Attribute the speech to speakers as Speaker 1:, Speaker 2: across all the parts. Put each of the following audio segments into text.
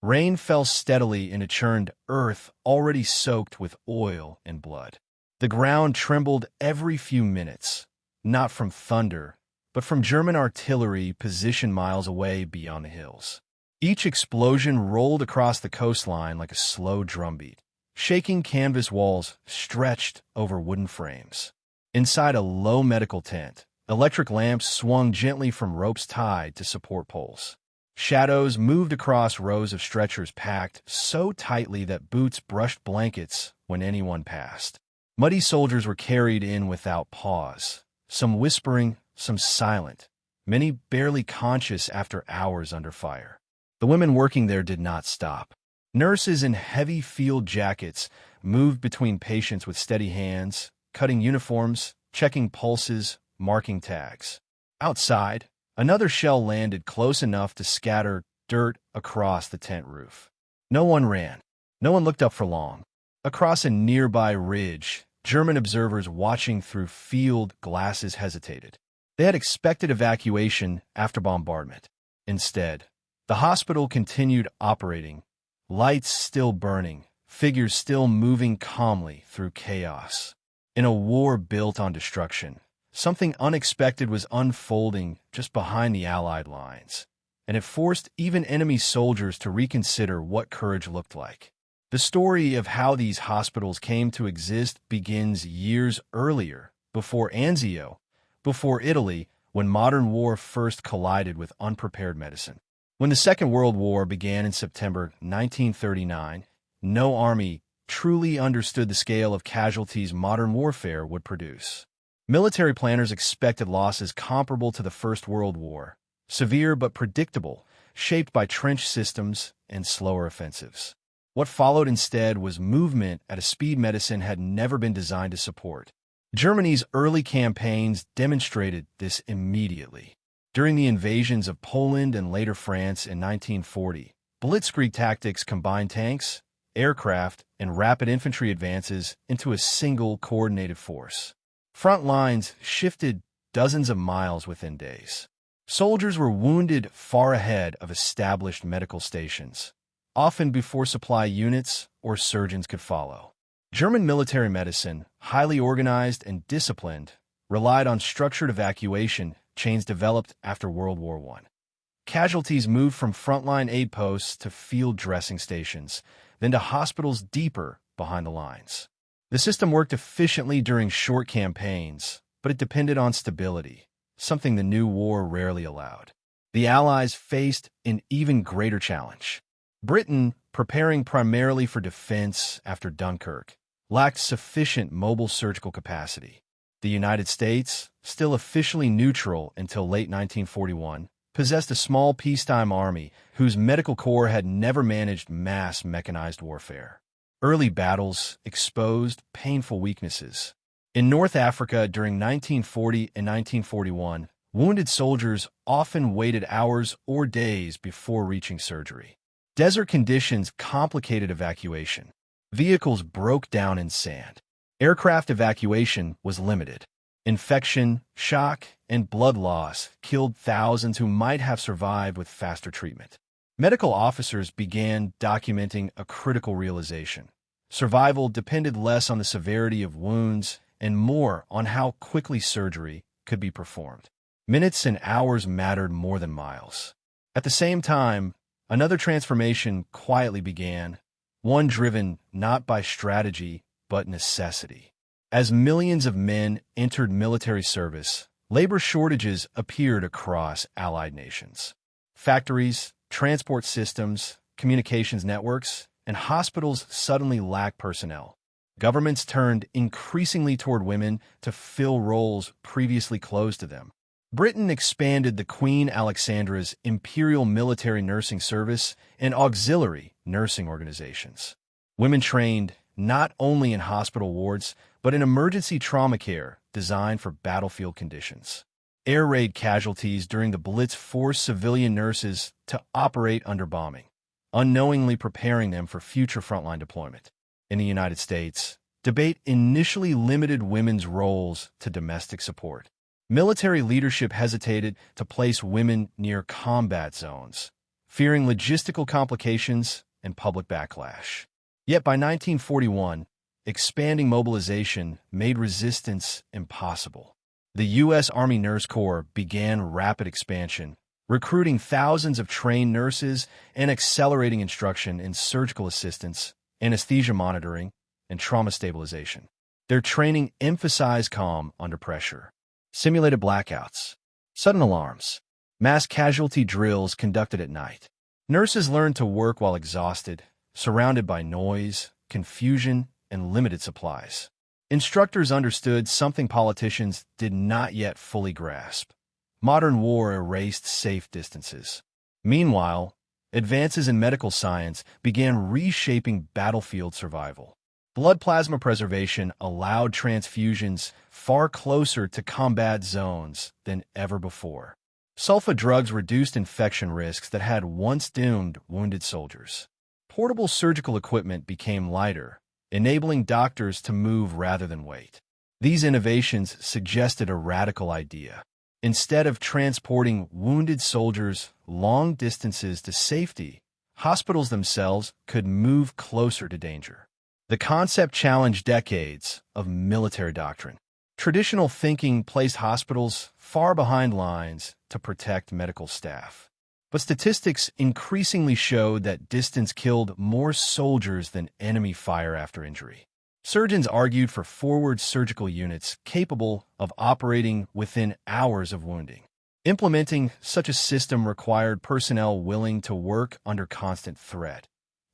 Speaker 1: Rain fell steadily into churned earth already soaked with oil and blood. The ground trembled every few minutes, not from thunder, but from German artillery positioned miles away beyond the hills. Each explosion rolled across the coastline like a slow drumbeat, shaking canvas walls stretched over wooden frames. Inside a low medical tent, electric lamps swung gently from ropes tied to support poles. Shadows moved across rows of stretchers packed so tightly that boots brushed blankets when anyone passed. Muddy soldiers were carried in without pause, some whispering, some silent, many barely conscious after hours under fire. The women working there did not stop. Nurses in heavy field jackets moved between patients with steady hands, cutting uniforms, checking pulses, marking tags. Outside, another shell landed close enough to scatter dirt across the tent roof. No one ran. No one looked up for long. Across a nearby ridge, German observers watching through field glasses hesitated. They had expected evacuation after bombardment. Instead, the hospital continued operating, lights still burning, figures still moving calmly through chaos. In a war built on destruction, something unexpected was unfolding just behind the Allied lines, and it forced even enemy soldiers to reconsider what courage looked like. The story of how these hospitals came to exist begins years earlier, before Anzio, before Italy, when modern war first collided with unprepared medicine. When the Second World War began in September 1939, no army truly understood the scale of casualties modern warfare would produce. Military planners expected losses comparable to the First World War, severe but predictable, shaped by trench systems and slower offensives. What followed instead was movement at a speed medicine had never been designed to support. Germany's early campaigns demonstrated this immediately. During the invasions of Poland and later France in 1940, blitzkrieg tactics combined tanks, aircraft, and rapid infantry advances into a single coordinated force. Front lines shifted dozens of miles within days. Soldiers were wounded far ahead of established medical stations, often before supply units or surgeons could follow. German military medicine, highly organized and disciplined, relied on structured evacuation chains developed after World War I. Casualties moved from frontline aid posts to field dressing stations, then to hospitals deeper behind the lines. The system worked efficiently during short campaigns, but it depended on stability, something the new war rarely allowed. The Allies faced an even greater challenge. Britain, preparing primarily for defense after Dunkirk, lacked sufficient mobile surgical capacity. The United States, still officially neutral until late 1941, possessed a small peacetime army whose medical corps had never managed mass mechanized warfare. Early battles exposed painful weaknesses. In North Africa during 1940 and 1941, wounded soldiers often waited hours or days before reaching surgery. Desert conditions complicated evacuation. Vehicles broke down in sand. Aircraft evacuation was limited. Infection, shock, and blood loss killed thousands who might have survived with faster treatment. Medical officers began documenting a critical realization. Survival depended less on the severity of wounds and more on how quickly surgery could be performed. Minutes and hours mattered more than miles. At the same time, another transformation quietly began, one driven not by strategy but necessity. As millions of men entered military service, labor shortages appeared across Allied nations. Factories, transport systems, communications networks, and hospitals suddenly lacked personnel. Governments turned increasingly toward women to fill roles previously closed to them. Britain expanded the Queen Alexandra's Imperial Military Nursing Service and auxiliary nursing organizations. Women trained not only in hospital wards, but in emergency trauma care designed for battlefield conditions. Air raid casualties during the Blitz forced civilian nurses to operate under bombing, unknowingly preparing them for future frontline deployment. In the United States, debate initially limited women's roles to domestic support. Military leadership hesitated to place women near combat zones, fearing logistical complications and public backlash. Yet by 1941, expanding mobilization made resistance impossible. The U.S. Army Nurse Corps began rapid expansion, recruiting thousands of trained nurses and accelerating instruction in surgical assistance, anesthesia monitoring, and trauma stabilization. Their training emphasized calm under pressure, simulated blackouts, sudden alarms, mass casualty drills conducted at night. Nurses learned to work while exhausted, surrounded by noise, confusion, and limited supplies. Instructors understood something politicians did not yet fully grasp. Modern war erased safe distances. Meanwhile, advances in medical science began reshaping battlefield survival. Blood plasma preservation allowed transfusions far closer to combat zones than ever before. Sulfa drugs reduced infection risks that had once doomed wounded soldiers. Portable surgical equipment became lighter, enabling doctors to move rather than wait. These innovations suggested a radical idea. Instead of transporting wounded soldiers long distances to safety, hospitals themselves could move closer to danger. The concept challenged decades of military doctrine. Traditional thinking placed hospitals far behind lines to protect medical staff. But statistics increasingly showed that distance killed more soldiers than enemy fire after injury. Surgeons argued for forward surgical units capable of operating within hours of wounding. Implementing such a system required personnel willing to work under constant threat.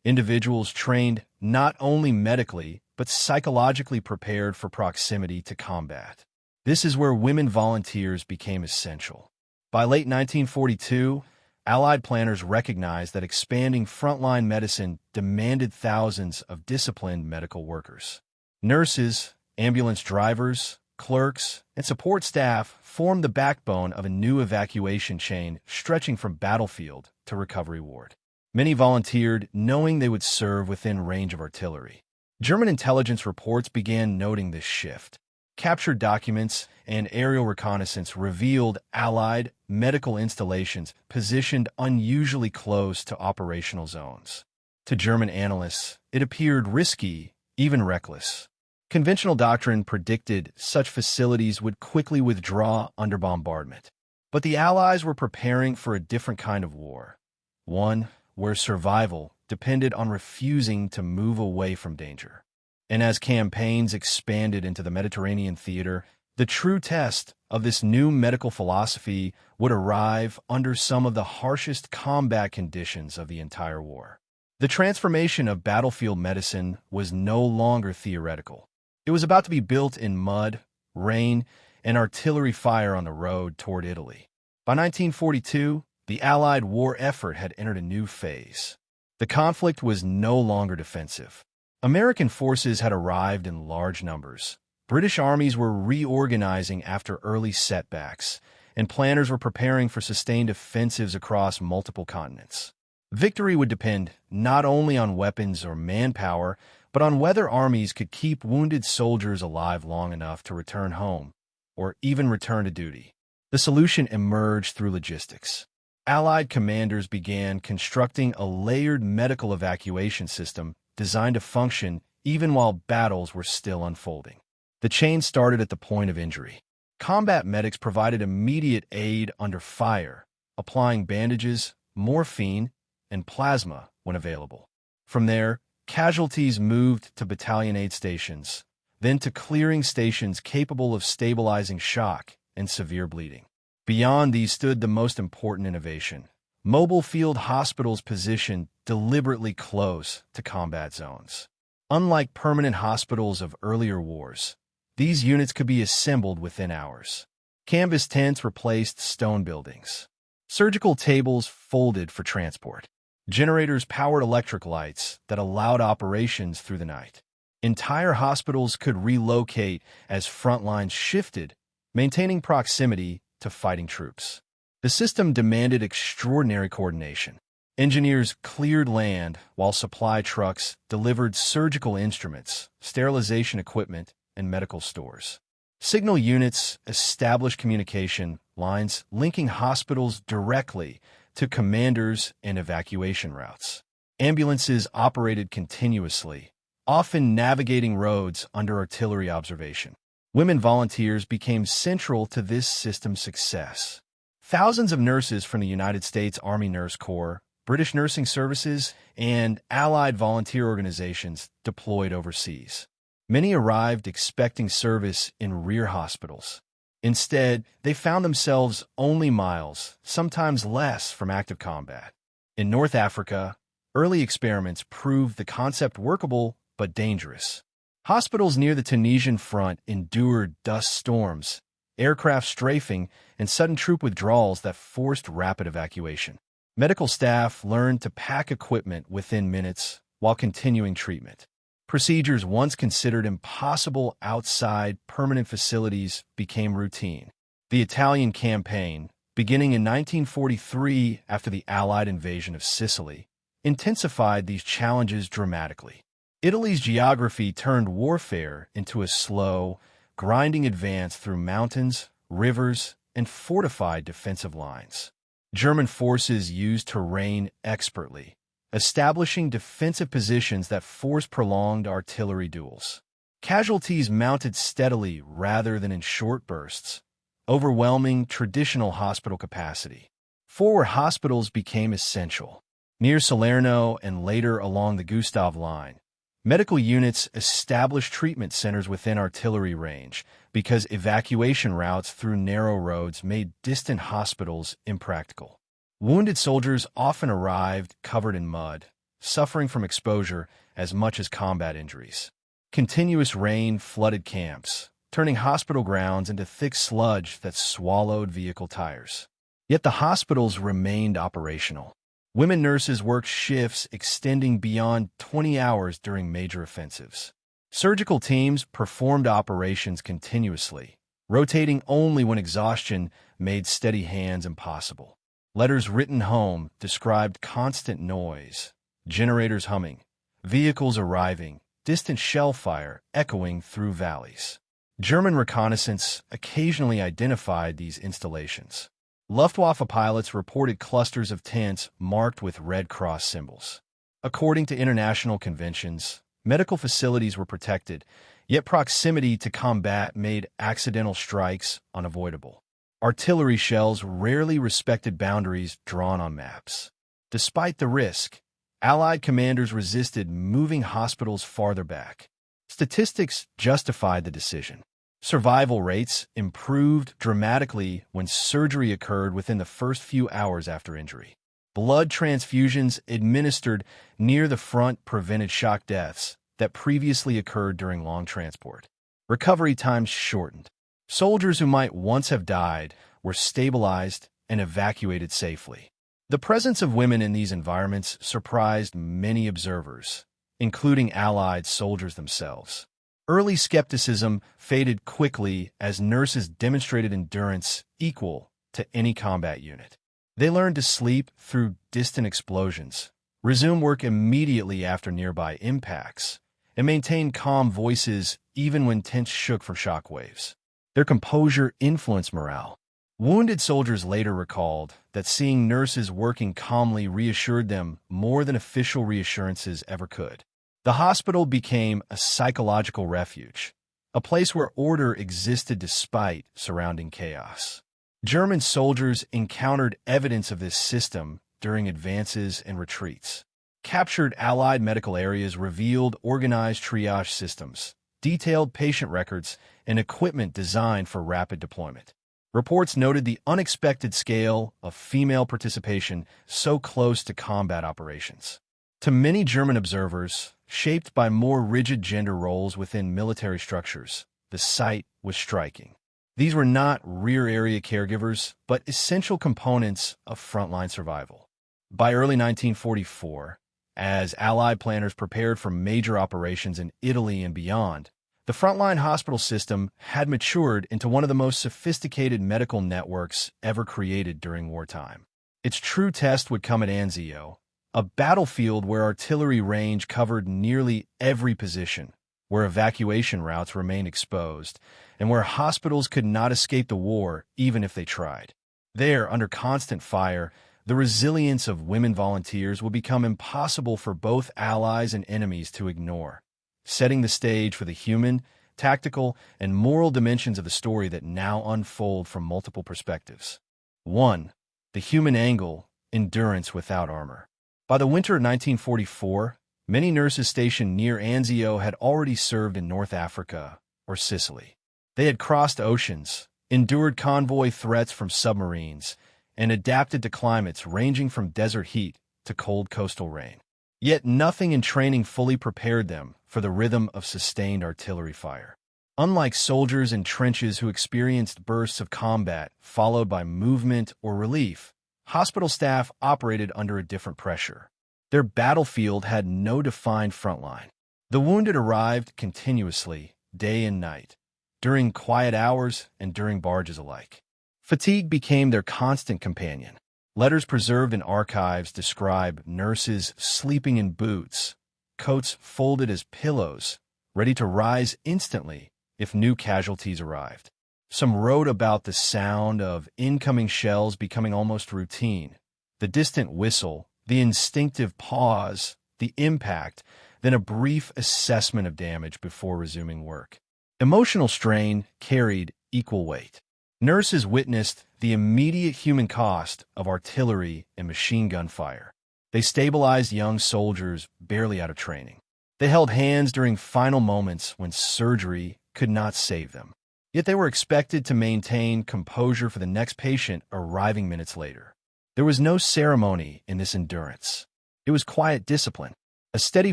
Speaker 1: Individuals trained not only medically, but psychologically prepared for proximity to combat. This is where women volunteers became essential. By late 1942, Allied planners recognized that expanding frontline medicine demanded thousands of disciplined medical workers. Nurses, ambulance drivers, clerks, and support staff formed the backbone of a new evacuation chain stretching from battlefield to recovery ward. Many volunteered, knowing they would serve within range of artillery. German intelligence reports began noting this shift. Captured documents and aerial reconnaissance revealed Allied medical installations positioned unusually close to operational zones. To German analysts, it appeared risky, even reckless. Conventional doctrine predicted such facilities would quickly withdraw under bombardment. But the Allies were preparing for a different kind of war, one where survival depended on refusing to move away from danger. And as campaigns expanded into the Mediterranean theater, the true test of this new medical philosophy would arrive under some of the harshest combat conditions of the entire war. The transformation of battlefield medicine was no longer theoretical. It was about to be built in mud, rain, and artillery fire on the road toward Italy. By 1942, the Allied war effort had entered a new phase. The conflict was no longer defensive. American forces had arrived in large numbers. British armies were reorganizing after early setbacks, and planners were preparing for sustained offensives across multiple continents. Victory would depend not only on weapons or manpower, but on whether armies could keep wounded soldiers alive long enough to return home, or even return to duty. The solution emerged through logistics. Allied commanders began constructing a layered medical evacuation system designed to function even while battles were still unfolding. The chain started at the point of injury. Combat medics provided immediate aid under fire, applying bandages, morphine, and plasma when available. From there, casualties moved to battalion aid stations, then to clearing stations capable of stabilizing shock and severe bleeding. Beyond these stood the most important innovation: mobile field hospitals positioned deliberately close to combat zones. Unlike permanent hospitals of earlier wars, these units could be assembled within hours. Canvas tents replaced stone buildings. Surgical tables folded for transport. Generators powered electric lights that allowed operations through the night. Entire hospitals could relocate as front lines shifted, maintaining proximity to fighting troops. The system demanded extraordinary coordination. Engineers cleared land while supply trucks delivered surgical instruments, sterilization equipment, and medical stores. Signal units established communication lines linking hospitals directly to commanders and evacuation routes. Ambulances operated continuously, often navigating roads under artillery observation. Women volunteers became central to this system's success. Thousands of nurses from the United States Army Nurse Corps, British Nursing Services, and allied volunteer organizations deployed overseas. Many arrived expecting service in rear hospitals. Instead, they found themselves only miles, sometimes less, from active combat. In North Africa, early experiments proved the concept workable but dangerous. Hospitals near the Tunisian front endured dust storms, aircraft strafing, and sudden troop withdrawals that forced rapid evacuation. Medical staff learned to pack equipment within minutes while continuing treatment. Procedures once considered impossible outside permanent facilities became routine. The Italian campaign, beginning in 1943 after the Allied invasion of Sicily, intensified these challenges dramatically. Italy's geography turned warfare into a slow, grinding advance through mountains, rivers, and fortified defensive lines. German forces used terrain expertly, establishing defensive positions that forced prolonged artillery duels. Casualties mounted steadily rather than in short bursts, overwhelming traditional hospital capacity. Forward hospitals became essential. Near Salerno and later along the Gustav Line, medical units established treatment centers within artillery range because evacuation routes through narrow roads made distant hospitals impractical. Wounded soldiers often arrived covered in mud, suffering from exposure as much as combat injuries. Continuous rain flooded camps, turning hospital grounds into thick sludge that swallowed vehicle tires. Yet the hospitals remained operational. Women nurses worked shifts extending beyond 20 hours during major offensives. Surgical teams performed operations continuously, rotating only when exhaustion made steady hands impossible. Letters written home described constant noise, generators humming, vehicles arriving, distant shell fire echoing through valleys. German reconnaissance occasionally identified these installations. Luftwaffe pilots reported clusters of tents marked with Red Cross symbols. According to international conventions, medical facilities were protected, yet proximity to combat made accidental strikes unavoidable. Artillery shells rarely respected boundaries drawn on maps. Despite the risk, Allied commanders resisted moving hospitals farther back. Statistics justified the decision. Survival rates improved dramatically when surgery occurred within the first few hours after injury. Blood transfusions administered near the front prevented shock deaths that previously occurred during long transport. Recovery times shortened. Soldiers who might once have died were stabilized and evacuated safely. The presence of women in these environments surprised many observers, including Allied soldiers themselves. Early skepticism faded quickly as nurses demonstrated endurance equal to any combat unit. They learned to sleep through distant explosions, resume work immediately after nearby impacts, and maintain calm voices even when tents shook from shock waves. Their composure influenced morale. Wounded soldiers later recalled that seeing nurses working calmly reassured them more than official reassurances ever could. The hospital became a psychological refuge, a place where order existed despite surrounding chaos. German soldiers encountered evidence of this system during advances and retreats. Captured Allied medical areas revealed organized triage systems, detailed patient records, and equipment designed for rapid deployment. Reports noted the unexpected scale of female participation so close to combat operations. To many German observers, shaped by more rigid gender roles within military structures, the sight was striking. These were not rear-area caregivers, but essential components of frontline survival. By early 1944, as Allied planners prepared for major operations in Italy and beyond, the frontline hospital system had matured into one of the most sophisticated medical networks ever created during wartime. Its true test would come at Anzio, a battlefield where artillery range covered nearly every position, where evacuation routes remained exposed, and where hospitals could not escape the war even if they tried. There, under constant fire, The resilience of women volunteers will become impossible for both allies and enemies to ignore, setting the stage for the human, tactical, and moral dimensions of the story that now unfold from multiple perspectives. 1. The human angle, endurance without armor. By the winter of 1944, many nurses stationed near Anzio had already served in North Africa or Sicily. They had crossed oceans, endured convoy threats from submarines, and adapted to climates ranging from desert heat to cold coastal rain. Yet nothing in training fully prepared them for the rhythm of sustained artillery fire. Unlike soldiers in trenches who experienced bursts of combat followed by movement or relief, hospital staff operated under a different pressure. Their battlefield had no defined front line. The wounded arrived continuously, day and night, during quiet hours and during barges alike. Fatigue became their constant companion. Letters preserved in archives describe nurses sleeping in boots, coats folded as pillows, ready to rise instantly if new casualties arrived. Some wrote about the sound of incoming shells becoming almost routine, the distant whistle, the instinctive pause, the impact, then a brief assessment of damage before resuming work. Emotional strain carried equal weight. Nurses witnessed the immediate human cost of artillery and machine gun fire. They stabilized young soldiers barely out of training. They held hands during final moments when surgery could not save them. Yet they were expected to maintain composure for the next patient arriving minutes later. There was no ceremony in this endurance. It was quiet discipline, a steady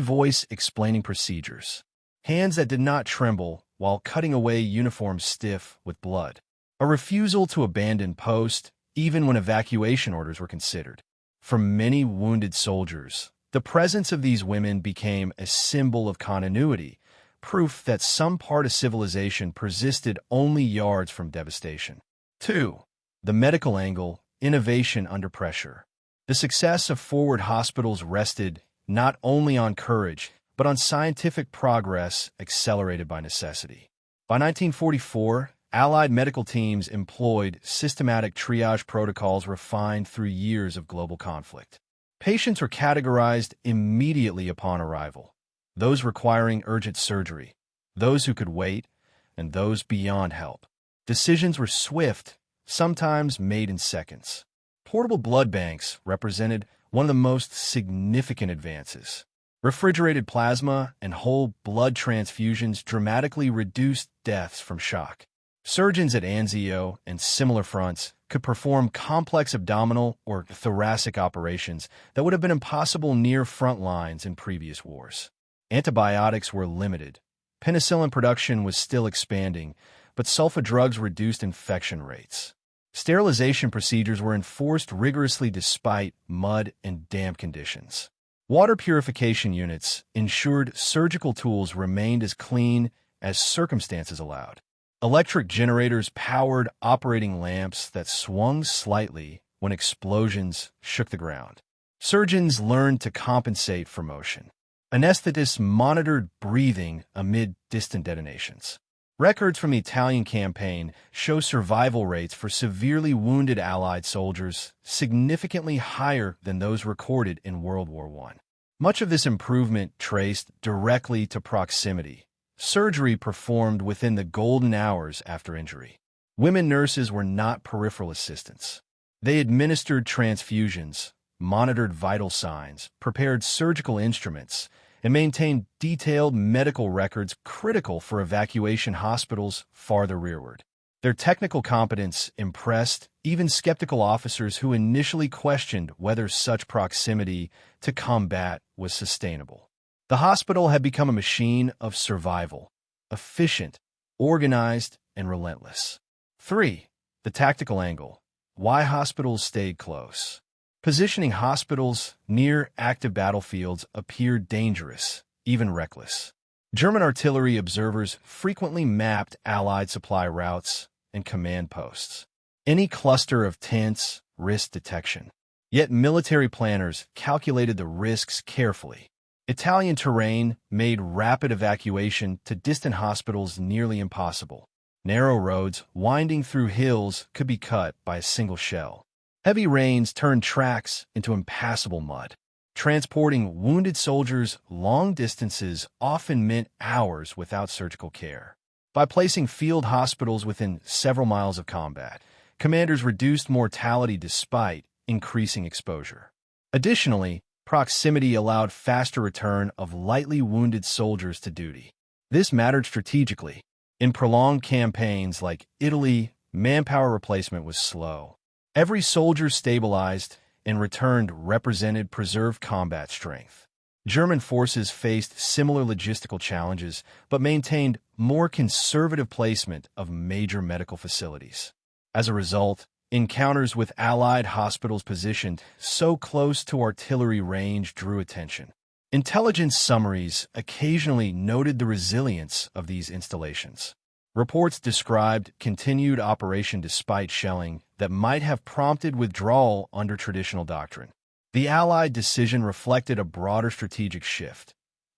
Speaker 1: voice explaining procedures, hands that did not tremble while cutting away uniforms stiff with blood. A refusal to abandon post, even when evacuation orders were considered. For many wounded soldiers, the presence of these women became a symbol of continuity, proof that some part of civilization persisted only yards from devastation. 2. The medical angle, innovation under pressure. The success of forward hospitals rested not only on courage, but on scientific progress accelerated by necessity. By 1944, Allied medical teams employed systematic triage protocols refined through years of global conflict. Patients were categorized immediately upon arrival, those requiring urgent surgery, those who could wait, and those beyond help. Decisions were swift, sometimes made in seconds. Portable blood banks represented one of the most significant advances. Refrigerated plasma and whole blood transfusions dramatically reduced deaths from shock. Surgeons at Anzio and similar fronts could perform complex abdominal or thoracic operations that would have been impossible near front lines in previous wars. Antibiotics were limited. Penicillin production was still expanding, but sulfa drugs reduced infection rates. Sterilization procedures were enforced rigorously despite mud and damp conditions. Water purification units ensured surgical tools remained as clean as circumstances allowed. Electric generators powered operating lamps that swung slightly when explosions shook the ground. Surgeons learned to compensate for motion. Anesthetists monitored breathing amid distant detonations. Records from the Italian campaign show survival rates for severely wounded Allied soldiers significantly higher than those recorded in World War I. Much of this improvement traced directly to proximity. Surgery performed within the golden hours after injury. Women nurses were not peripheral assistants. They administered transfusions, monitored vital signs, prepared surgical instruments, and maintained detailed medical records critical for evacuation hospitals farther rearward. Their technical competence impressed even skeptical officers who initially questioned whether such proximity to combat was sustainable. The hospital had become a machine of survival, efficient, organized, and relentless. 3. The tactical angle. Why hospitals stayed close. Positioning hospitals near active battlefields appeared dangerous, even reckless. German artillery observers frequently mapped Allied supply routes and command posts. Any cluster of tents risked detection. Yet military planners calculated the risks carefully. Italian terrain made rapid evacuation to distant hospitals nearly impossible. Narrow roads winding through hills could be cut by a single shell. Heavy rains turned tracks into impassable mud. Transporting wounded soldiers long distances often meant hours without surgical care. By placing field hospitals within several miles of combat, commanders reduced mortality despite increasing exposure. Additionally, proximity allowed faster return of lightly wounded soldiers to duty. This mattered strategically. In prolonged campaigns like Italy, manpower replacement was slow. Every soldier stabilized and returned represented preserved combat strength. German forces faced similar logistical challenges but maintained more conservative placement of major medical facilities. As a result, encounters with Allied hospitals positioned so close to artillery range drew attention. Intelligence summaries occasionally noted the resilience of these installations. Reports described continued operation despite shelling that might have prompted withdrawal under traditional doctrine. The Allied decision reflected a broader strategic shift.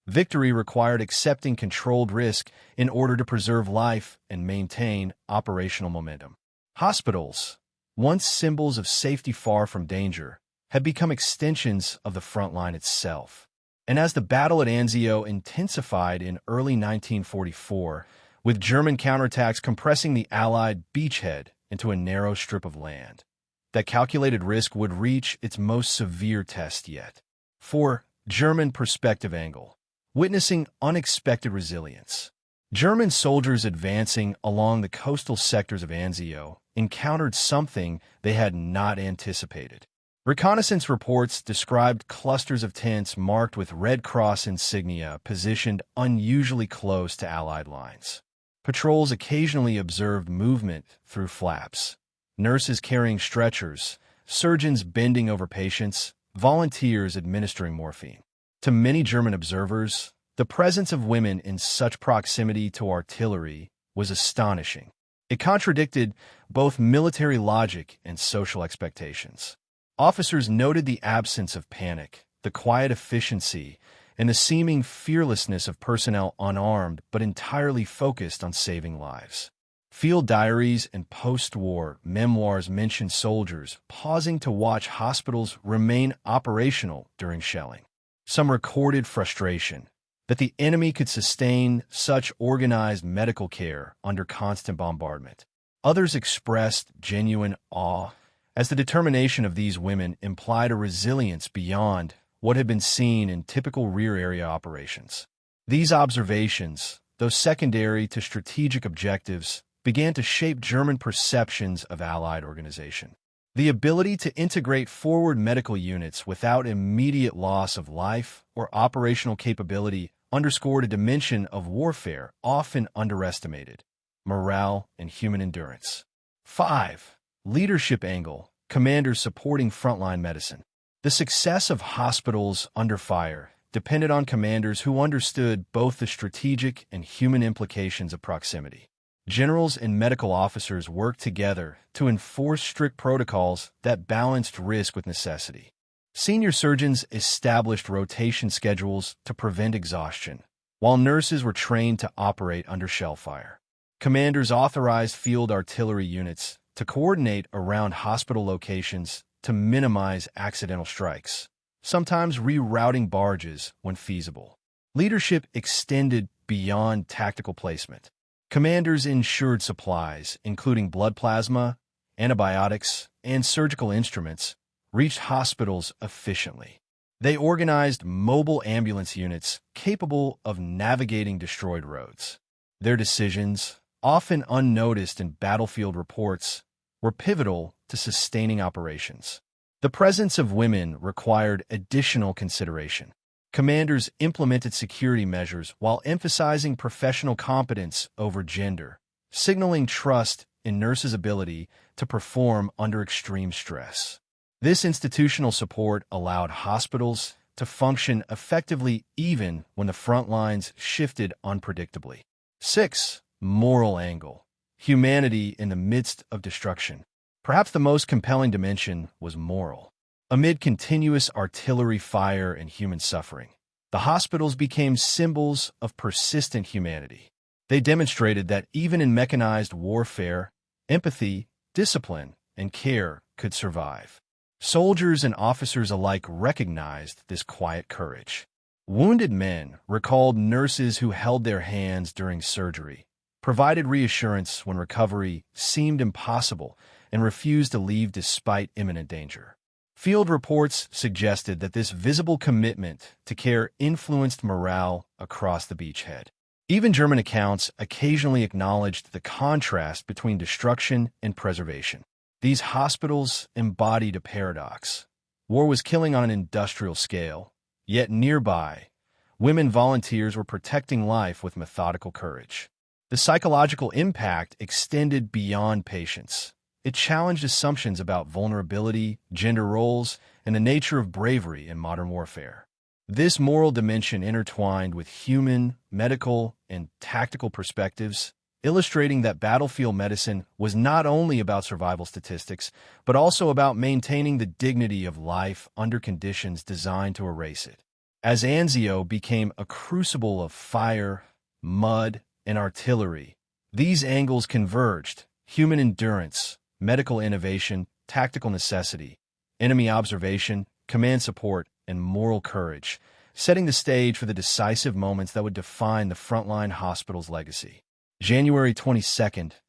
Speaker 1: Victory required accepting controlled risk in order to preserve life and maintain operational momentum. Hospitals, once symbols of safety far from danger, had become extensions of the front line itself. And as the battle at Anzio intensified in early 1944, with German counterattacks compressing the Allied beachhead into a narrow strip of land, that calculated risk would reach its most severe test yet. 4. German perspective angle. Witnessing unexpected resilience. German soldiers advancing along the coastal sectors of Anzio encountered something they had not anticipated. Reconnaissance reports described clusters of tents marked with Red Cross insignia positioned unusually close to Allied lines. Patrols occasionally observed movement through flaps. Nurses carrying stretchers, surgeons bending over patients, volunteers administering morphine. To many German observers, the presence of women in such proximity to artillery was astonishing. It contradicted both military logic and social expectations. Officers noted the absence of panic, the quiet efficiency, and the seeming fearlessness of personnel unarmed but entirely focused on saving lives. Field diaries and post-war memoirs mention soldiers pausing to watch hospitals remain operational during shelling. Some recorded frustration that the enemy could sustain such organized medical care under constant bombardment. Others expressed genuine awe, as the determination of these women implied a resilience beyond what had been seen in typical rear-area operations. These observations, though secondary to strategic objectives, began to shape German perceptions of Allied organization. The ability to integrate forward medical units without immediate loss of life or operational capability underscored a dimension of warfare often underestimated: morale and human endurance. 5. Leadership angle. Commanders supporting frontline medicine. The success of hospitals under fire depended on commanders who understood both the strategic and human implications of proximity. Generals and medical officers worked together to enforce strict protocols that balanced risk with necessity. Senior surgeons established rotation schedules to prevent exhaustion, while nurses were trained to operate under shell fire. Commanders authorized field artillery units to coordinate around hospital locations to minimize accidental strikes, sometimes rerouting barges when feasible. Leadership extended beyond tactical placement. Commanders ensured supplies, including blood plasma, antibiotics, and surgical instruments, reached hospitals efficiently. They organized mobile ambulance units capable of navigating destroyed roads. Their decisions, often unnoticed in battlefield reports, were pivotal to sustaining operations. The presence of women required additional consideration. Commanders implemented security measures while emphasizing professional competence over gender, signaling trust in nurses' ability to perform under extreme stress. This institutional support allowed hospitals to function effectively even when the front lines shifted unpredictably. 6. Moral angle. Humanity in the midst of destruction. Perhaps the most compelling dimension was moral. Amid continuous artillery fire and human suffering, the hospitals became symbols of persistent humanity. They demonstrated that even in mechanized warfare, empathy, discipline, and care could survive. Soldiers and officers alike recognized this quiet courage. Wounded men recalled nurses who held their hands during surgery, provided reassurance when recovery seemed impossible, and refused to leave despite imminent danger. Field reports suggested that this visible commitment to care influenced morale across the beachhead. Even German accounts occasionally acknowledged the contrast between destruction and preservation. These hospitals embodied a paradox. War was killing on an industrial scale, yet nearby, women volunteers were protecting life with methodical courage. The psychological impact extended beyond patients. It challenged assumptions about vulnerability, gender roles, and the nature of bravery in modern warfare. This moral dimension intertwined with human, medical, and tactical perspectives, illustrating that battlefield medicine was not only about survival statistics, but also about maintaining the dignity of life under conditions designed to erase it. As Anzio became a crucible of fire, mud, and artillery, these angles converged: human endurance, medical innovation, tactical necessity, enemy observation, command support, and moral courage, setting the stage for the decisive moments that would define the frontline hospital's legacy. January 22,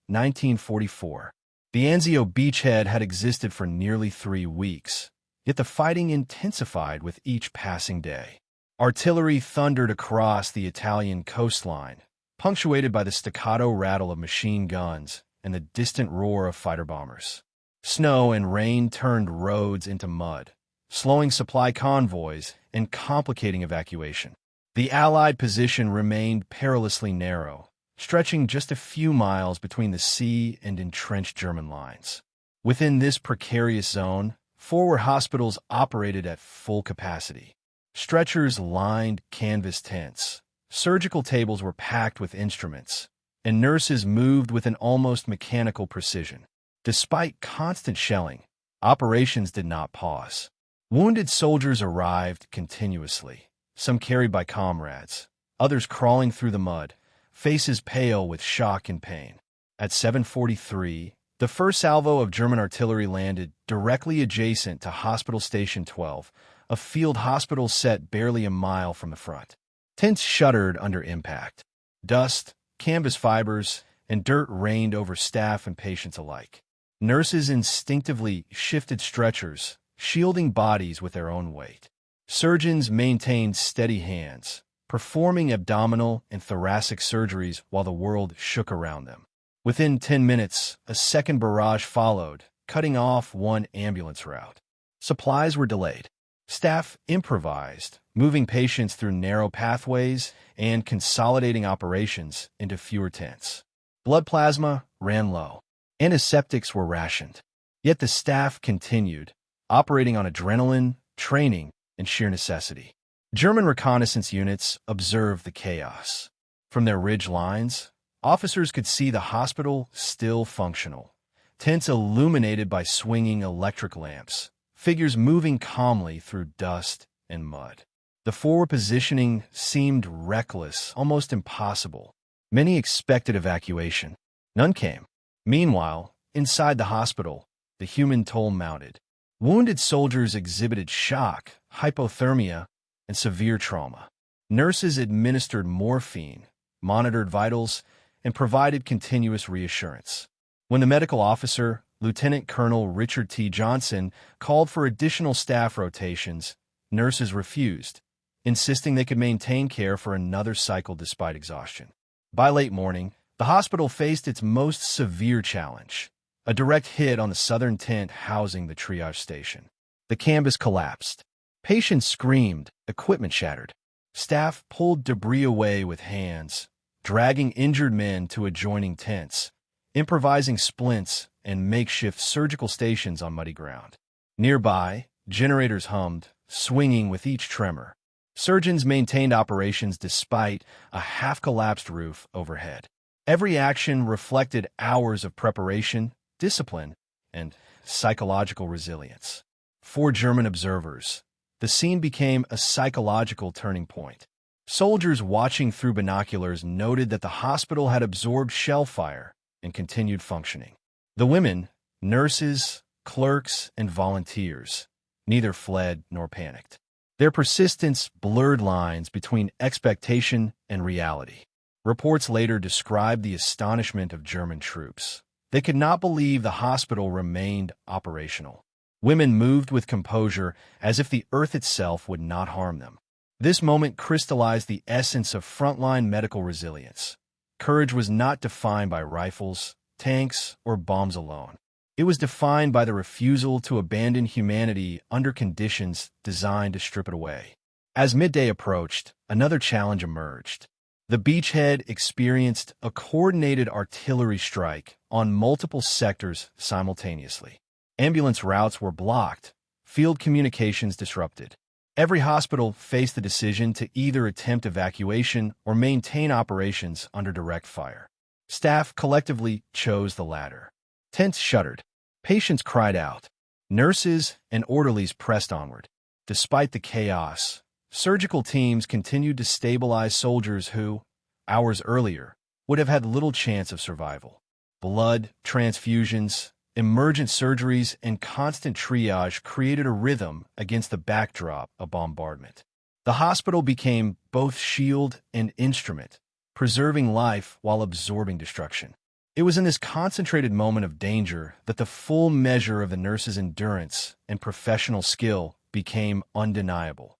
Speaker 1: 1944. The Anzio beachhead had existed for nearly 3 weeks, yet the fighting intensified with each passing day. Artillery thundered across the Italian coastline, punctuated by the staccato rattle of machine guns and the distant roar of fighter bombers. Snow and rain turned roads into mud, slowing supply convoys and complicating evacuation. The Allied position remained perilously narrow, stretching just a few miles between the sea and entrenched German lines. Within this precarious zone, forward hospitals operated at full capacity. Stretchers lined canvas tents, surgical tables were packed with instruments, and nurses moved with an almost mechanical precision. Despite constant shelling, operations did not pause. Wounded soldiers arrived continuously, some carried by comrades, others crawling through the mud, faces pale with shock and pain. At 7:43, the first salvo of German artillery landed directly adjacent to Hospital Station 12, a field hospital set barely a mile from the front. Tents shuddered under impact. Dust, canvas fibers, and dirt rained over staff and patients alike. Nurses instinctively shifted stretchers, shielding bodies with their own weight. Surgeons maintained steady hands, performing abdominal and thoracic surgeries while the world shook around them. Within 10 minutes, a second barrage followed, cutting off one ambulance route. Supplies were delayed. Staff improvised, moving patients through narrow pathways and consolidating operations into fewer tents. Blood plasma ran low. Antiseptics were rationed. Yet the staff continued, operating on adrenaline, training, and sheer necessity. German reconnaissance units observed the chaos. From their ridge lines, officers could see the hospital still functional, tents illuminated by swinging electric lamps, figures moving calmly through dust and mud. The forward positioning seemed reckless, almost impossible. Many expected evacuation. None came. Meanwhile, inside the hospital, the human toll mounted. Wounded soldiers exhibited shock, hypothermia, and severe trauma. Nurses administered morphine, monitored vitals, and provided continuous reassurance. When the medical officer, Lieutenant Colonel Richard T. Johnson, called for additional staff rotations, nurses refused, insisting they could maintain care for another cycle despite exhaustion. By late morning, the hospital faced its most severe challenge: a direct hit on the southern tent housing the triage station. The canvas collapsed. Patients screamed, equipment shattered. Staff pulled debris away with hands, dragging injured men to adjoining tents, improvising splints and makeshift surgical stations on muddy ground. Nearby, generators hummed, swinging with each tremor. Surgeons maintained operations despite a half-collapsed roof overhead. Every action reflected hours of preparation, discipline, and psychological resilience. For German observers, the scene became a psychological turning point. Soldiers watching through binoculars noted that the hospital had absorbed shell fire and continued functioning. The women, nurses, clerks, and volunteers. Neither fled nor panicked. Their persistence blurred lines between expectation and reality. Reports later described the astonishment of German troops. They could not believe the hospital remained operational. Women moved with composure as if the earth itself would not harm them. This moment crystallized the essence of frontline medical resilience. Courage was not defined by rifles, tanks, or bombs alone. It was defined by the refusal to abandon humanity under conditions designed to strip it away. As midday approached, another challenge emerged. The beachhead experienced a coordinated artillery strike on multiple sectors simultaneously. Ambulance routes were blocked, field communications disrupted. Every hospital faced the decision to either attempt evacuation or maintain operations under direct fire. Staff collectively chose the latter. Tents shuddered. Patients cried out. Nurses and orderlies pressed onward. Despite the chaos, surgical teams continued to stabilize soldiers who, hours earlier, would have had little chance of survival. Blood, transfusions, emergent surgeries, and constant triage created a rhythm against the backdrop of bombardment. The hospital became both shield and instrument, preserving life while absorbing destruction. It was in this concentrated moment of danger that the full measure of the nurses' endurance and professional skill became undeniable,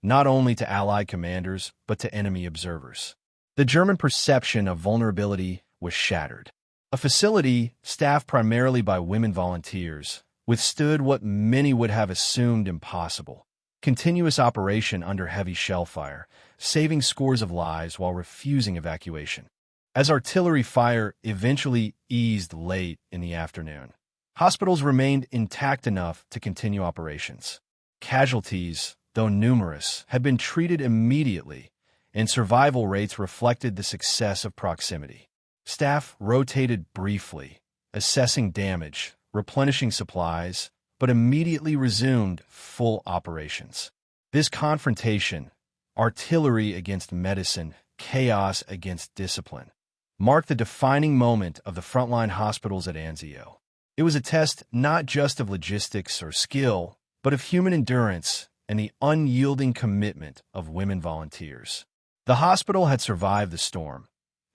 Speaker 1: not only to Allied commanders but to enemy observers. The German perception of vulnerability was shattered. A facility, staffed primarily by women volunteers, withstood what many would have assumed impossible: continuous operation under heavy shell fire, saving scores of lives while refusing evacuation. As artillery fire eventually eased late in the afternoon, hospitals remained intact enough to continue operations. Casualties, though numerous, had been treated immediately, and survival rates reflected the success of proximity. Staff rotated briefly, assessing damage, replenishing supplies, but immediately resumed full operations. This confrontation, artillery against medicine, chaos against discipline, marked the defining moment of the frontline hospitals at Anzio. It was a test not just of logistics or skill, but of human endurance and the unyielding commitment of women volunteers. The hospital had survived the storm,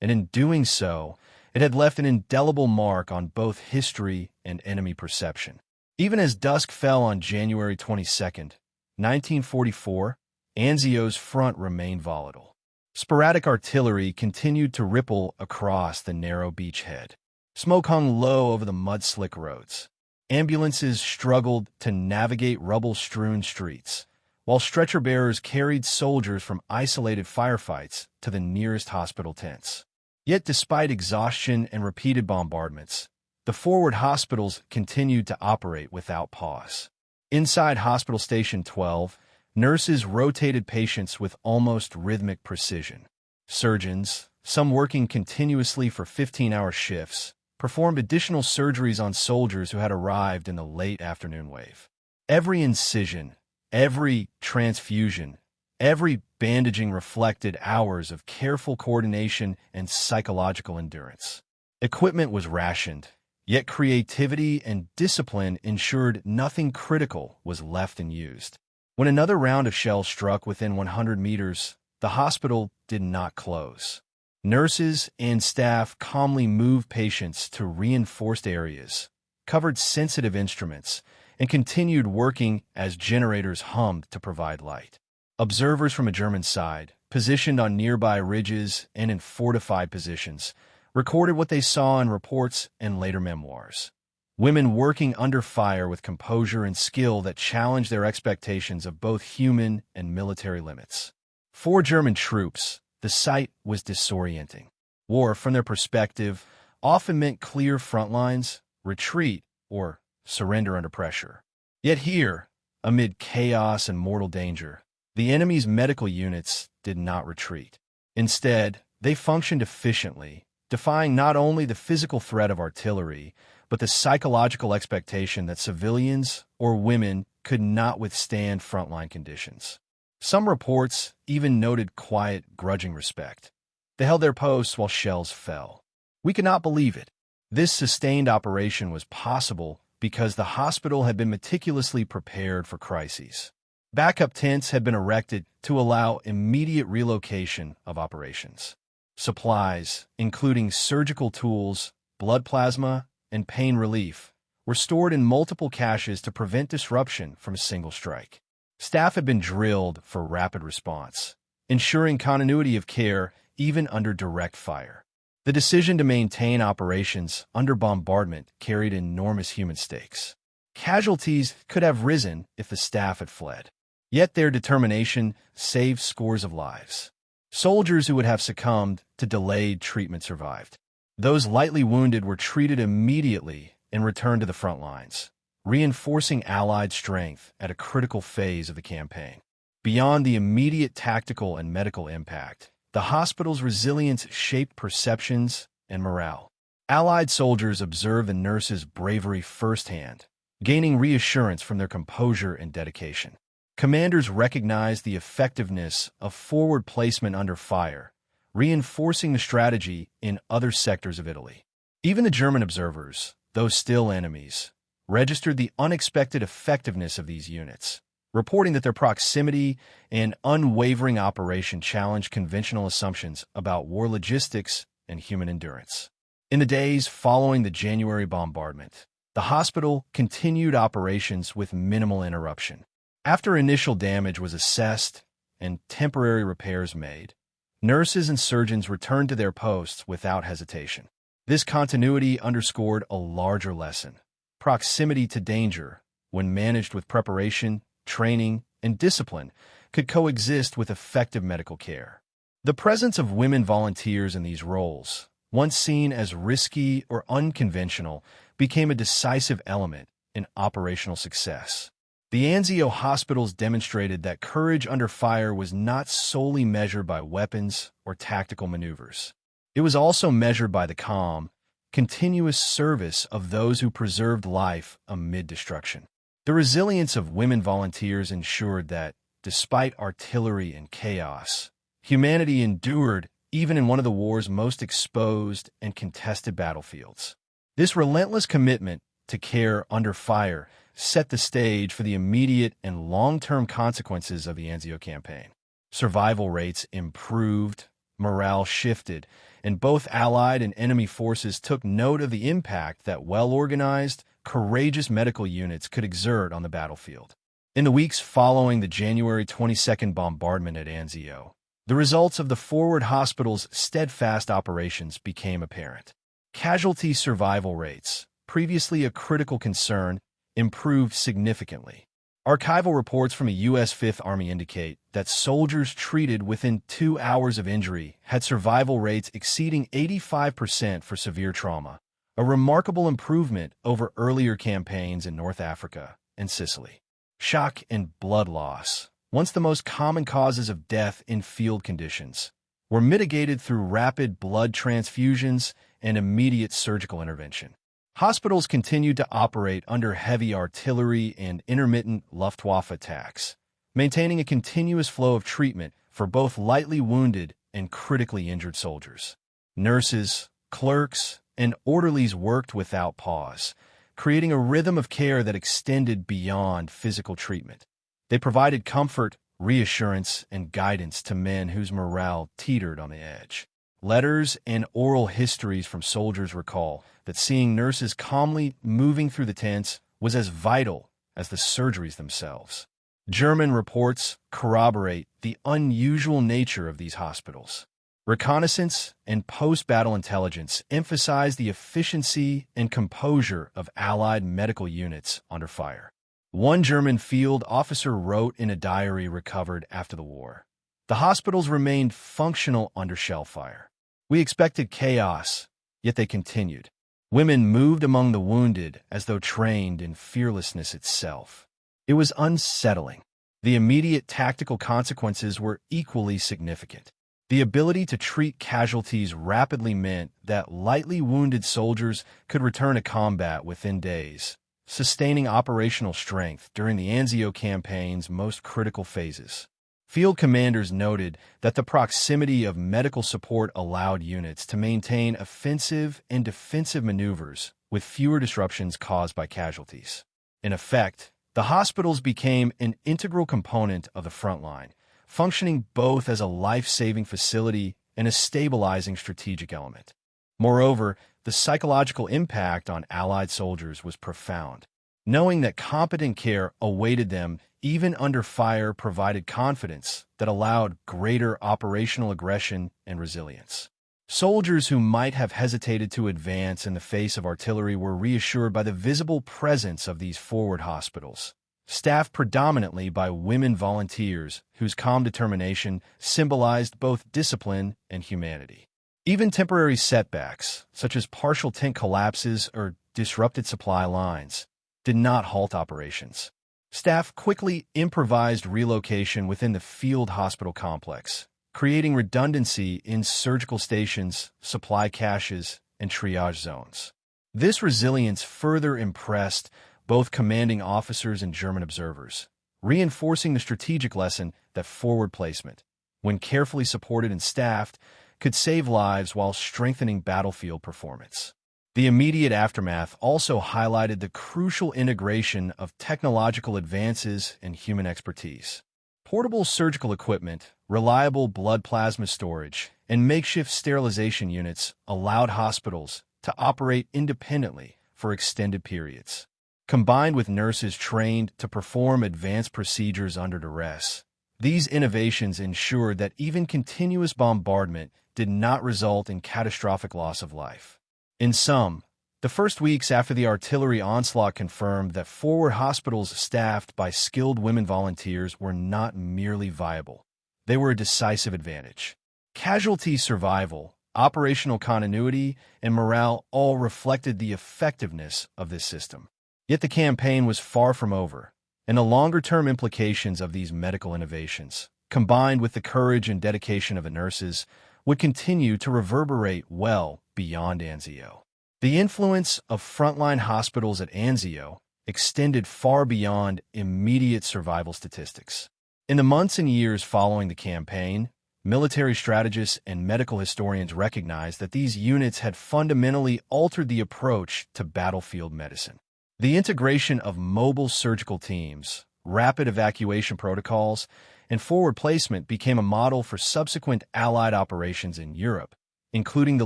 Speaker 1: and in doing so, it had left an indelible mark on both history and enemy perception. Even as dusk fell on January 22, 1944, Anzio's front remained volatile. Sporadic artillery continued to ripple across the narrow beachhead. Smoke hung low over the mud-slick roads. Ambulances struggled to navigate rubble-strewn streets, while stretcher-bearers carried soldiers from isolated firefights to the nearest hospital tents. Yet despite exhaustion and repeated bombardments, the forward hospitals continued to operate without pause. Inside Hospital Station 12, nurses rotated patients with almost rhythmic precision. Surgeons, some working continuously for 15-hour shifts, performed additional surgeries on soldiers who had arrived in the late afternoon wave. Every incision, every transfusion, every bandaging reflected hours of careful coordination and psychological endurance. Equipment was rationed, yet creativity and discipline ensured nothing critical was left unused. When another round of shells struck within 100 meters, the hospital did not close. Nurses and staff calmly moved patients to reinforced areas, covered sensitive instruments, and continued working as generators hummed to provide light. Observers from a German side, positioned on nearby ridges and in fortified positions, recorded what they saw in reports and later memoirs. Women working under fire with composure and skill that challenged their expectations of both human and military limits. For German troops, the sight was disorienting. War, from their perspective, often meant clear front lines, retreat, or surrender under pressure. Yet here, amid chaos and mortal danger, the enemy's medical units did not retreat. Instead, they functioned efficiently, defying not only the physical threat of artillery, but the psychological expectation that civilians or women could not withstand frontline conditions. Some reports even noted quiet, grudging respect. They held their posts while shells fell. We could not believe it. This sustained operation was possible because the hospital had been meticulously prepared for crises. Backup tents had been erected to allow immediate relocation of operations. Supplies, including surgical tools, blood plasma, and pain relief, were stored in multiple caches to prevent disruption from a single strike. Staff had been drilled for rapid response, ensuring continuity of care even under direct fire. The decision to maintain operations under bombardment carried enormous human stakes. Casualties could have risen if the staff had fled. Yet their determination saved scores of lives. Soldiers who would have succumbed to delayed treatment survived. Those lightly wounded were treated immediately and returned to the front lines, reinforcing Allied strength at a critical phase of the campaign. Beyond the immediate tactical and medical impact, the hospital's resilience shaped perceptions and morale. Allied soldiers observed the nurses' bravery firsthand, gaining reassurance from their composure and dedication. Commanders recognized the effectiveness of forward placement under fire, reinforcing the strategy in other sectors of Italy. Even the German observers, though still enemies, registered the unexpected effectiveness of these units, reporting that their proximity and unwavering operation challenged conventional assumptions about war logistics and human endurance. In the days following the January bombardment, the hospital continued operations with minimal interruption. After initial damage was assessed and temporary repairs made, nurses and surgeons returned to their posts without hesitation. This continuity underscored a larger lesson. Proximity to danger, when managed with preparation, training, and discipline, could coexist with effective medical care. The presence of women volunteers in these roles, once seen as risky or unconventional, became a decisive element in operational success. The Anzio hospitals demonstrated that courage under fire was not solely measured by weapons or tactical maneuvers. It was also measured by the calm, continuous service of those who preserved life amid destruction. The resilience of women volunteers ensured that, despite artillery and chaos, humanity endured even in one of the war's most exposed and contested battlefields. This relentless commitment to care under fire set the stage for the immediate and long-term consequences of the Anzio campaign. Survival rates improved, morale shifted, and both Allied and enemy forces took note of the impact that well-organized, courageous medical units could exert on the battlefield. In the weeks following the January 22nd bombardment at Anzio, the results of the forward hospital's steadfast operations became apparent. Casualty survival rates, previously a critical concern, improved significantly. Archival reports from a U.S. Fifth Army indicate that soldiers treated within 2 hours of injury had survival rates exceeding 85% for severe trauma, a remarkable improvement over earlier campaigns in North Africa and Sicily. Shock and blood loss, once the most common causes of death in field conditions, were mitigated through rapid blood transfusions and immediate surgical intervention. Hospitals continued to operate under heavy artillery and intermittent Luftwaffe attacks, maintaining a continuous flow of treatment for both lightly wounded and critically injured soldiers. Nurses, clerks, and orderlies worked without pause, creating a rhythm of care that extended beyond physical treatment. They provided comfort, reassurance, and guidance to men whose morale teetered on the edge. Letters and oral histories from soldiers recall that seeing nurses calmly moving through the tents was as vital as the surgeries themselves. German reports corroborate the unusual nature of these hospitals. Reconnaissance and post-battle intelligence emphasize the efficiency and composure of Allied medical units under fire. One German field officer wrote in a diary recovered after the war, "The hospitals remained functional under shell fire. We expected chaos, yet they continued. Women moved among the wounded as though trained in fearlessness itself. It was unsettling. The immediate tactical consequences were equally significant. The ability to treat casualties rapidly meant that lightly wounded soldiers could return to combat within days, sustaining operational strength during the Anzio campaign's most critical phases. Field commanders noted that the proximity of medical support allowed units to maintain offensive and defensive maneuvers with fewer disruptions caused by casualties. In effect, the hospitals became an integral component of the front line, functioning both as a life-saving facility and a stabilizing strategic element. Moreover, the psychological impact on Allied soldiers was profound. Knowing that competent care awaited them even under fire provided confidence that allowed greater operational aggression and resilience. Soldiers who might have hesitated to advance in the face of artillery were reassured by the visible presence of these forward hospitals, staffed predominantly by women volunteers whose calm determination symbolized both discipline and humanity. Even temporary setbacks, such as partial tent collapses or disrupted supply lines, did not halt operations. Staff quickly improvised relocation within the field hospital complex, creating redundancy in surgical stations, supply caches, and triage zones. This resilience further impressed both commanding officers and German observers, reinforcing the strategic lesson that forward placement, when carefully supported and staffed, could save lives while strengthening battlefield performance. The immediate aftermath also highlighted the crucial integration of technological advances and human expertise. Portable surgical equipment, reliable blood plasma storage, and makeshift sterilization units allowed hospitals to operate independently for extended periods. Combined with nurses trained to perform advanced procedures under duress, these innovations ensured that even continuous bombardment did not result in catastrophic loss of life. In sum, the first weeks after the artillery onslaught confirmed that forward hospitals staffed by skilled women volunteers were not merely viable. They were a decisive advantage. Casualty survival, operational continuity, and morale all reflected the effectiveness of this system. Yet the campaign was far from over, and the longer-term implications of these medical innovations, combined with the courage and dedication of the nurses, would continue to reverberate well beyond Anzio. The influence of frontline hospitals at Anzio extended far beyond immediate survival statistics. In the months and years following the campaign, military strategists and medical historians recognized that these units had fundamentally altered the approach to battlefield medicine. The integration of mobile surgical teams, rapid evacuation protocols, and forward placement became a model for subsequent Allied operations in Europe, including the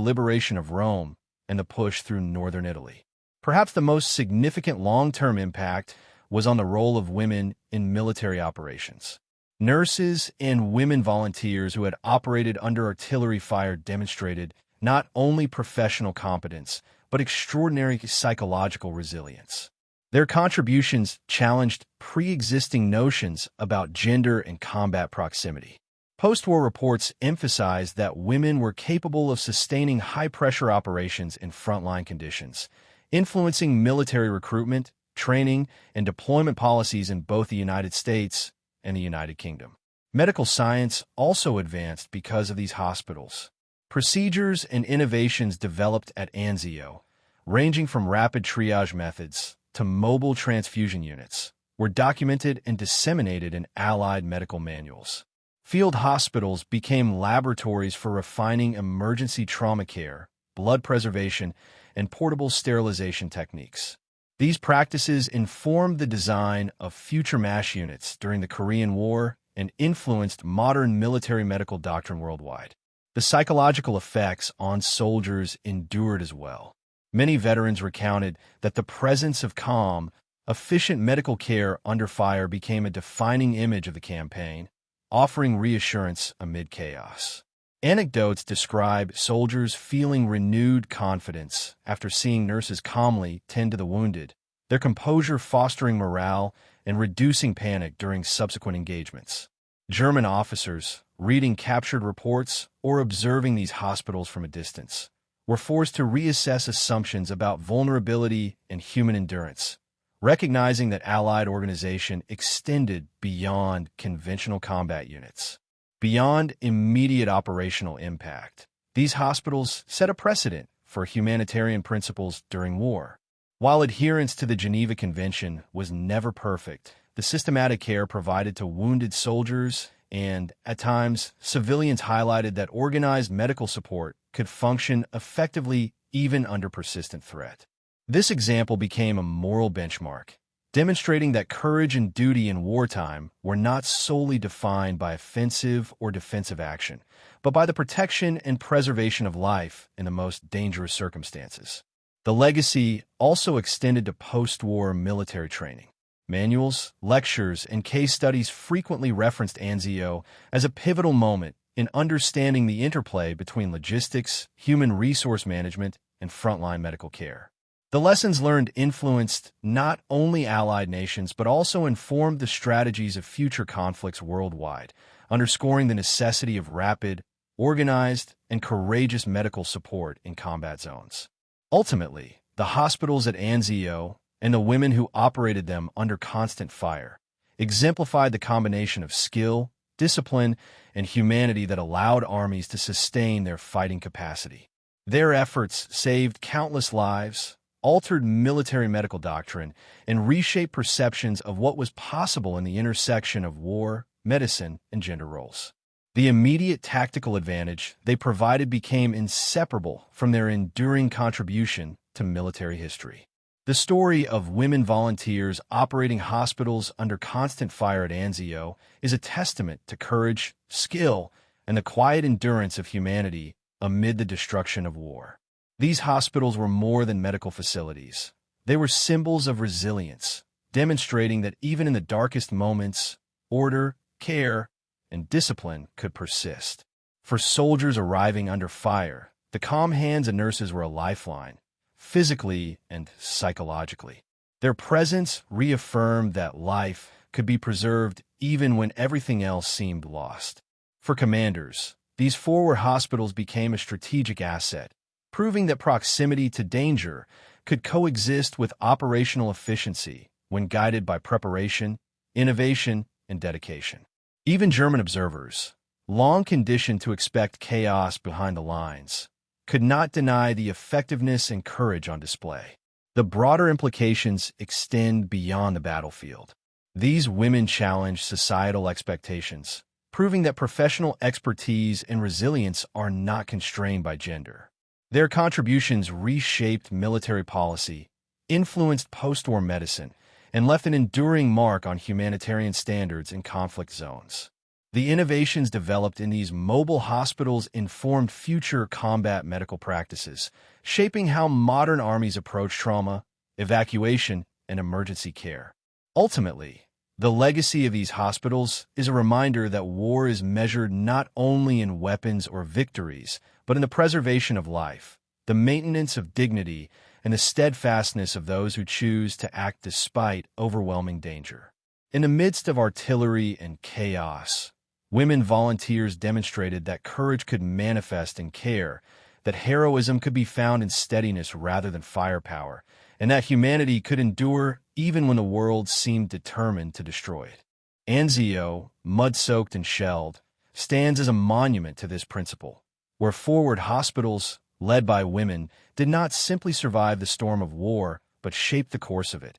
Speaker 1: liberation of Rome and the push through northern Italy. Perhaps the most significant long-term impact was on the role of women in military operations. Nurses and women volunteers who had operated under artillery fire demonstrated not only professional competence, but extraordinary psychological resilience. Their contributions challenged pre-existing notions about gender and combat proximity. Post-war reports emphasized that women were capable of sustaining high-pressure operations in frontline conditions, influencing military recruitment, training, and deployment policies in both the United States and the United Kingdom. Medical science also advanced because of these hospitals. Procedures and innovations developed at Anzio, ranging from rapid triage methods to mobile transfusion units, were documented and disseminated in Allied medical manuals. Field hospitals became laboratories for refining emergency trauma care, blood preservation, and portable sterilization techniques. These practices informed the design of future MASH units during the Korean War and influenced modern military medical doctrine worldwide. The psychological effects on soldiers endured as well. Many veterans recounted that the presence of calm, efficient medical care under fire became a defining image of the campaign, offering reassurance amid chaos. Anecdotes describe soldiers feeling renewed confidence after seeing nurses calmly tend to the wounded, their composure fostering morale and reducing panic during subsequent engagements. German officers, reading captured reports or observing these hospitals from a distance, were forced to reassess assumptions about vulnerability and human endurance, recognizing that Allied organization extended beyond conventional combat units. Beyond immediate operational impact, these hospitals set a precedent for humanitarian principles during war. While adherence to the Geneva Convention was never perfect, the systematic care provided to wounded soldiers and, at times, civilians highlighted that organized medical support could function effectively even under persistent threat. This example became a moral benchmark, demonstrating that courage and duty in wartime were not solely defined by offensive or defensive action, but by the protection and preservation of life in the most dangerous circumstances. The legacy also extended to post-war military training. Manuals, lectures, and case studies frequently referenced Anzio as a pivotal moment in understanding the interplay between logistics, human resource management, and frontline medical care. The lessons learned influenced not only allied nations but also informed the strategies of future conflicts worldwide, underscoring the necessity of rapid, organized, and courageous medical support in combat zones. Ultimately, the hospitals at Anzio and the women who operated them under constant fire exemplified the combination of skill, discipline, and humanity that allowed armies to sustain their fighting capacity. Their efforts saved countless lives, altered military medical doctrine, and reshaped perceptions of what was possible in the intersection of war, medicine, and gender roles. The immediate tactical advantage they provided became inseparable from their enduring contribution to military history. The story of women volunteers operating hospitals under constant fire at Anzio is a testament to courage, skill, and the quiet endurance of humanity amid the destruction of war. These hospitals were more than medical facilities. They were symbols of resilience, demonstrating that even in the darkest moments, order, care, and discipline could persist. For soldiers arriving under fire, the calm hands of nurses were a lifeline, physically and psychologically. Their presence reaffirmed that life could be preserved even when everything else seemed lost. For commanders, these forward hospitals became a strategic asset, proving that proximity to danger could coexist with operational efficiency when guided by preparation, innovation, and dedication. Even German observers, long conditioned to expect chaos behind the lines, could not deny the effectiveness and courage on display. The broader implications extend beyond the battlefield. These women challenge societal expectations, proving that professional expertise and resilience are not constrained by gender. Their contributions reshaped military policy, influenced post-war medicine, and left an enduring mark on humanitarian standards in conflict zones. The innovations developed in these mobile hospitals informed future combat medical practices, shaping how modern armies approach trauma, evacuation, and emergency care. Ultimately, the legacy of these hospitals is a reminder that war is measured not only in weapons or victories, but in the preservation of life, the maintenance of dignity, and the steadfastness of those who choose to act despite overwhelming danger. In the midst of artillery and chaos, women volunteers demonstrated that courage could manifest in care, that heroism could be found in steadiness rather than firepower, and that humanity could endure even when the world seemed determined to destroy it. Anzio, mud-soaked and shelled, stands as a monument to this principle, where forward hospitals, led by women, did not simply survive the storm of war, but shaped the course of it,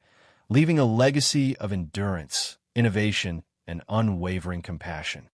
Speaker 1: leaving a legacy of endurance, innovation, and unwavering compassion.